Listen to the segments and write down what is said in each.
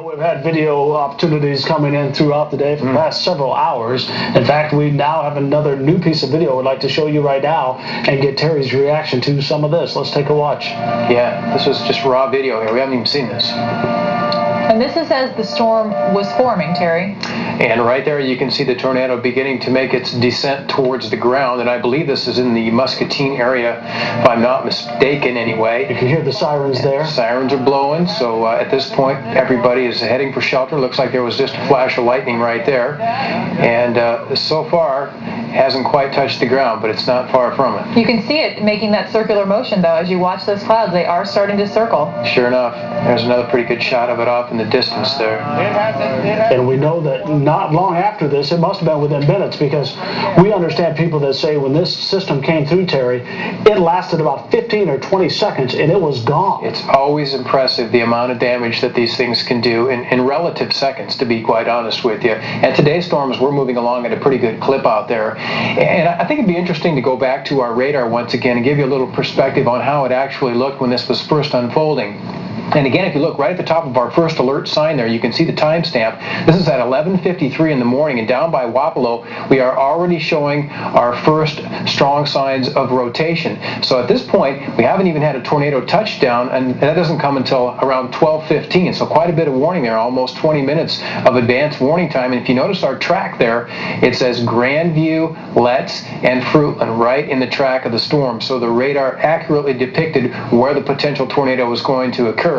we've had video opportunities coming in throughout the day for the past several hours. In fact, we now have another new piece of video we'd like to show you right now and get Terry's reaction to some of this. Let's take a watch. Yeah, this was just raw video here. We haven't even seen this. And this is as the storm was forming, Terry. And right there you can see the tornado beginning to make its descent towards the ground, and I believe this is in the Muscatine area, if I'm not mistaken anyway. You can hear the sirens there. Sirens are blowing, so at this point everybody is heading for shelter. Looks like there was just a flash of lightning right there. And so far hasn't quite touched the ground, but it's not far from it. You can see it making that circular motion, though, as you watch those clouds. They are starting to circle. Sure enough, there's another pretty good shot of it off in the distance there. And we know that not long after this, it must have been within minutes, because we understand people that say when this system came through, Terry, it lasted about 15 or 20 seconds and it was gone. It's always impressive the amount of damage that these things can do in relative seconds, to be quite honest with you. And today's storms, we're moving along at a pretty good clip out there. And I think it'd be interesting to go back to our radar once again and give you a little perspective on how it actually looked when this was first unfolding. And again, if you look right at the top of our first alert sign there, you can see the timestamp. This is at 11:53 in the morning, and down by Wapello, we are already showing our first strong signs of rotation. So at this point, we haven't even had a tornado touchdown, and that doesn't come until around 12:15. So quite a bit of warning there, almost 20 minutes of advanced warning time. And if you notice our track there, it says Grandview, Letts, and Fruitland right in the track of the storm. So the radar accurately depicted where the potential tornado was going to occur.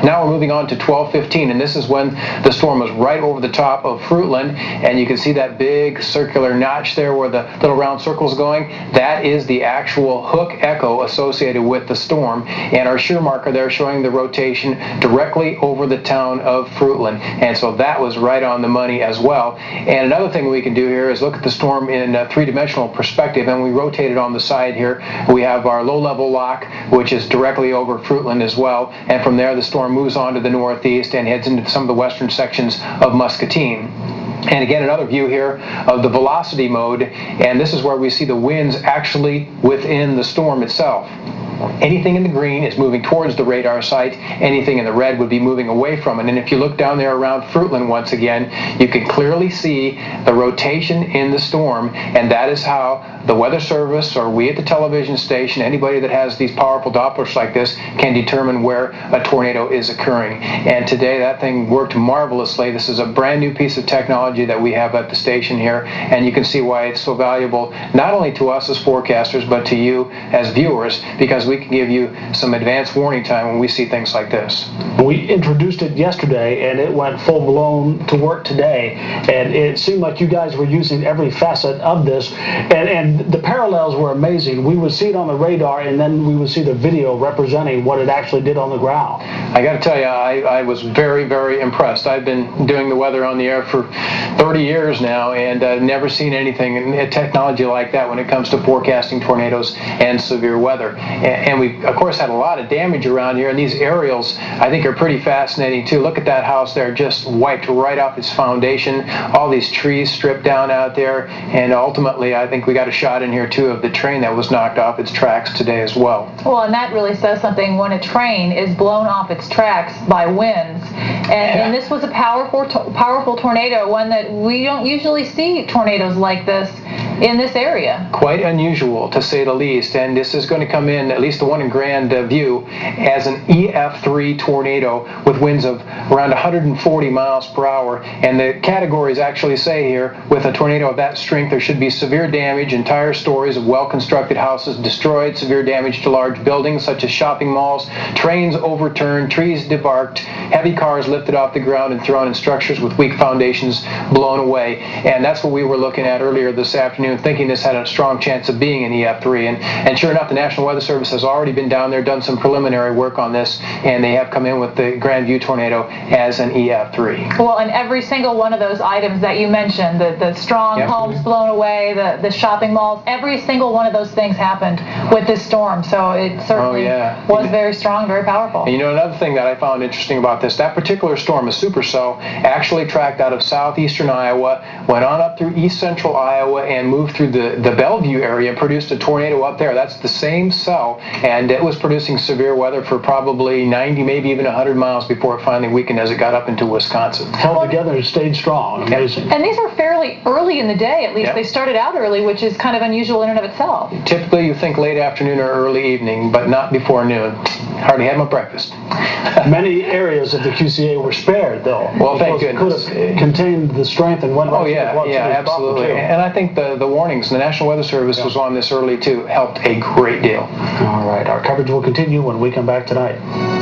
Now we're moving on to 12:15, and this is when the storm was right over the top of Fruitland, and you can see that big circular notch there where the little round circle's going. That is the actual hook echo associated with the storm, and our shear marker there showing the rotation directly over the town of Fruitland. And so that was right on the money as well. And another thing we can do here is look at the storm in a three-dimensional perspective, and we rotate it on the side here. We have our low-level lock, which is directly over Fruitland as well, and from there the storm moves on to the northeast and heads into some of the western sections of Muscatine. And again, another view here of the velocity mode, and this is where we see the winds actually within the storm itself. Anything in the green is moving towards the radar site. Anything in the red would be moving away from it. And if you look down there around Fruitland once again, you can clearly see the rotation in the storm, and that is how the Weather Service, or we at the television station, anybody that has these powerful Dopplers like this, can determine where a tornado is occurring. And today that thing worked marvelously. This is a brand new piece of technology that we have at the station here, and you can see why it's so valuable, not only to us as forecasters, but to you as viewers, because we can give you some advance warning time when we see things like this. We introduced it yesterday, and it went full-blown to work today, and it seemed like you guys were using every facet of this, and the parallels were amazing. We would see it on the radar, and then we would see the video representing what it actually did on the ground. I got to tell you, I was very, very impressed. I've been doing the weather on the air for 30 years now, and never seen anything in technology like that when it comes to forecasting tornadoes and severe weather. And we, of course, had a lot of damage around here, and these aerials, I think, are pretty fascinating, too. Look at that house there, just wiped right off its foundation. All these trees stripped down out there, and ultimately, I think we got a shot in here, too, of the train that was knocked off its tracks today as well. Well, and that really says something when a train is blown off its tracks by winds. And this was a powerful tornado, one that we don't usually see tornadoes like this in this area. Quite unusual, to say the least, and this is going to come in, at least the one in Grandview, as an EF3 tornado with winds of around 140 miles per hour, and the categories actually say here, with a tornado of that strength, there should be severe damage, entire stories of well-constructed houses destroyed, severe damage to large buildings such as shopping malls, trains overturned, trees debarked, heavy cars lifted off the ground and thrown in structures with weak foundations blown away. And that's what we were looking at earlier this afternoon, thinking this had a strong chance of being an EF3. And sure enough, the National Weather Service has already been down there, done some preliminary work on this, and they have come in with the Grandview tornado as an EF3. Well, and every single one of those items that you mentioned, the strong homes blown away, the shopping malls, every single one of those things happened with this storm. So it certainly was very strong, very powerful. And you know, another thing that I found interesting about this, that particular storm, a supercell, actually tracked out of southeastern Iowa, went on up through east central Iowa, and moved through the Bellevue area, produced a tornado up there. That's the same cell, and it was producing severe weather for probably 90, maybe even 100 miles before it finally weakened as it got up into Wisconsin. Held together and stayed strong. Amazing. And these are fairly early in the day, at least. Yep. They started out early, which is kind of unusual in and of itself. Typically, you think late afternoon or early evening, but not before noon. Hardly had my breakfast. Many areas of the QCA were spared, though. Well, thank goodness. Could have contained the strength and went right through the yeah, absolutely. And I think the warnings, the National Weather Service was on this early, too, helped a great deal. All right. Our coverage will continue when we come back tonight.